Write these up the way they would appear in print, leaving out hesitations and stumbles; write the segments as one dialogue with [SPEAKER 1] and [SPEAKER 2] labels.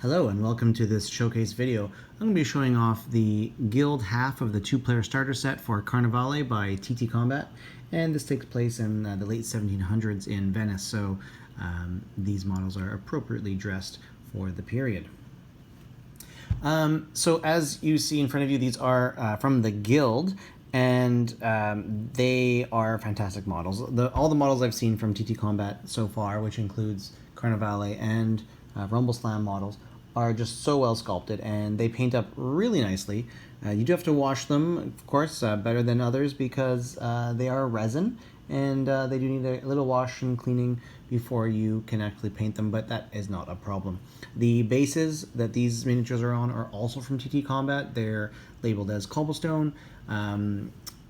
[SPEAKER 1] Hello and welcome to this showcase video. I'm going to be showing off the guild half of the two-player starter set for Carnevale by TTCombat, and this takes place in the late 1700s in Venice, so these models are appropriately dressed for the period. So as you see in front of you, these are from the guild, and they are fantastic models. All the models I've seen from TTCombat so far, which includes Carnevale and Rumble Slam models, are just so well sculpted, and they paint up really nicely. You do have to wash them, of course, better than others because they are resin, and they do need a little wash and cleaning before you can actually paint them, but that is not a problem. The bases that these miniatures are on are also from TTCombat. They're labeled as cobblestone.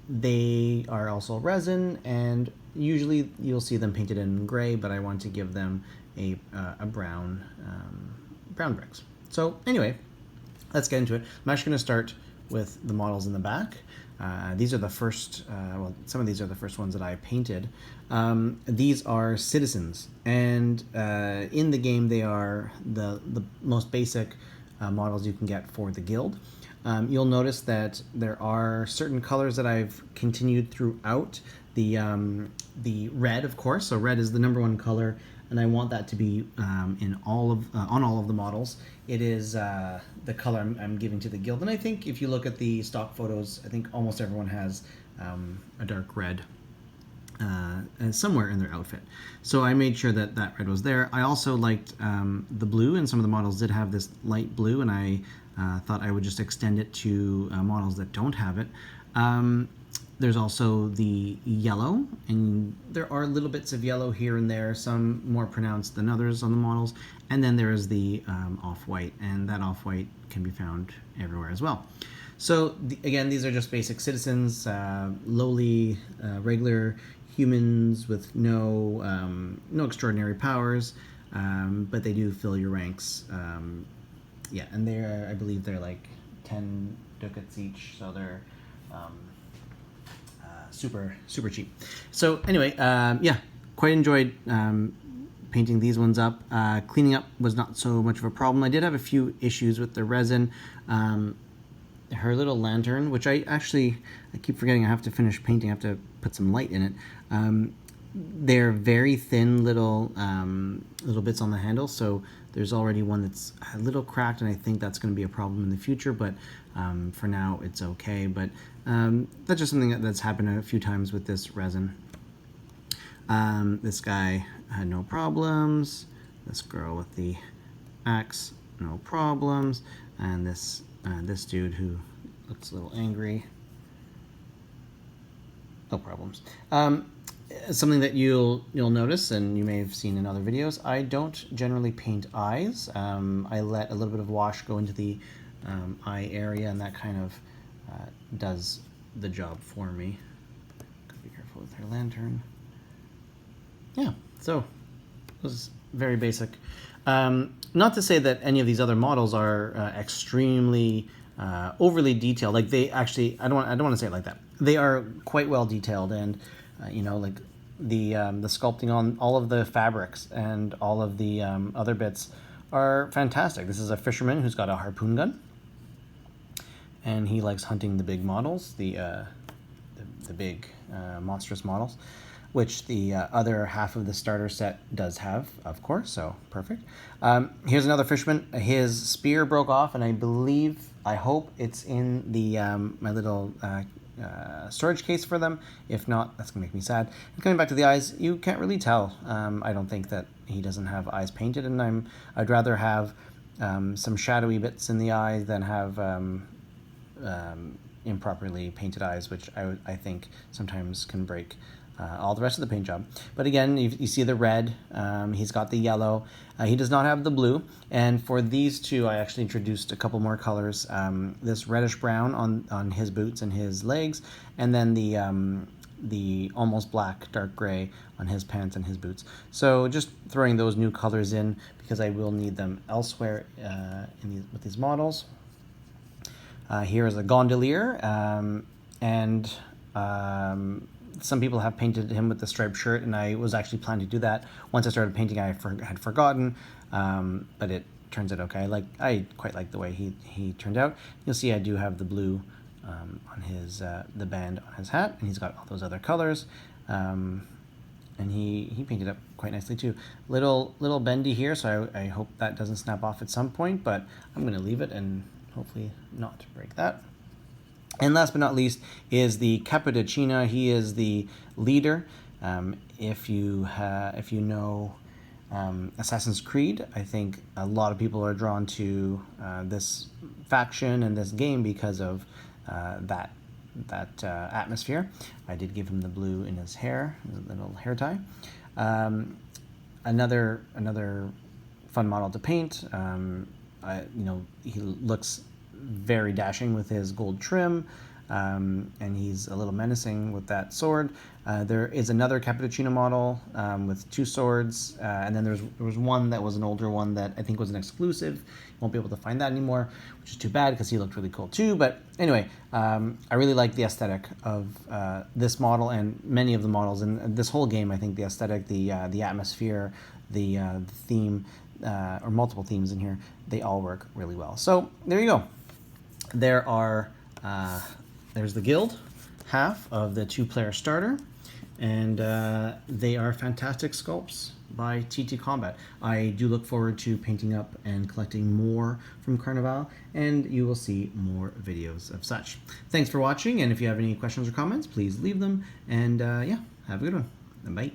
[SPEAKER 1] They are also resin, and usually you'll see them painted in gray, but I want to give them a brown bricks. So anyway, let's get into it. I'm actually going to start with the models in the back. These are the first, well, some of these are the first ones that I painted. These are citizens, and in the game they are the most basic models you can get for the guild. You'll notice that there are certain colors that I've continued throughout. The red, of course, so red is the #1 color, and I want that to be in on all of the models. It is the color I'm giving to the guild, and I think if you look at the stock photos, I think almost everyone has a dark red somewhere in their outfit. So I made sure that that red was there. I also liked the blue, and some of the models did have this light blue, and I thought I would just extend it to models that don't have it. There's also the yellow, and there are little bits of yellow here and there, some more pronounced than others on the models. And then there is the off-white, and that off-white can be found everywhere as well. So again, these are just basic citizens, lowly, regular humans with no extraordinary powers, but they do fill your ranks. Yeah, and they're, I believe they're like 10 ducats each, so they're super cheap. So anyway, yeah, quite enjoyed painting these ones up. Cleaning up was not so much of a problem. I did have a few issues with the resin. Her little lantern, which I keep forgetting I have to finish painting. I have to put some light in it. They're very thin little bits on the handle, so there's already one that's a little cracked, and I think that's going to be a problem in the future, but for now it's okay. But that's just something that's happened a few times with this resin. This guy had no problems. This girl with the axe, no problems. And this dude who looks a little angry, no problems. Something that you'll notice, and you may have seen in other videos, I don't generally paint eyes. I let a little bit of wash go into the eye area, and that kind of does the job for me. Gotta be careful with her lantern. Yeah, so it was very basic. Not to say that any of these other models are extremely overly detailed. Like they actually, I don't want to say it like that. They are quite well detailed, and you know, like the sculpting on all of the fabrics and all of the other bits are fantastic. This is a fisherman who's got a harpoon gun, and he likes hunting the big models, the big monstrous models, which the other half of the starter set does have, of course, so perfect. Here's another fisherman. His spear broke off, and I hope it's in the my little storage case for them. If not, that's gonna make me sad. And coming back to the eyes, you can't really tell. I don't think that he doesn't have eyes painted, and I'd rather have some shadowy bits in the eye than have improperly painted eyes, which I think sometimes can break all the rest of the paint job. But again, you see the red, he's got the yellow, he does not have the blue, and for these two I actually introduced a couple more colors, this reddish brown on his boots and his legs, and then the almost black dark gray on his pants and his boots. So just throwing those new colors in because I will need them elsewhere with these models. Here is a gondolier, and some people have painted him with the striped shirt, and I was actually planning to do that. Once I started painting, I had forgotten, but it turns out okay. I quite like the way he turned out. You'll see I do have the blue on his the band on his hat, and he's got all those other colors. And he painted up quite nicely too. Little bendy here, so I hope that doesn't snap off at some point, but I'm going to leave it and hopefully not break that. And last but not least is the Cappuccino. He is the leader. If you know Assassin's Creed, I think a lot of people are drawn to this faction and this game because of that atmosphere. I did give him the blue in his hair, his little hair tie. Another fun model to paint. He looks very dashing with his gold trim, and he's a little menacing with that sword. There is another Cappuccino model with 2 swords, and then there was one that was an older one that I think was an exclusive. You won't be able to find that anymore, which is too bad because he looked really cool too. But anyway, I really like the aesthetic of this model and many of the models in this whole game. I think the aesthetic, the atmosphere, the theme, or multiple themes in here, they all work really well. So there you go. There's the guild half of the 2-player starter, and they are fantastic sculpts by TTCombat. I do look forward to painting up and collecting more from Carnevale, and you will see more videos of such. Thanks for watching, and if you have any questions or comments, please leave them, and yeah, have a good one. Bye.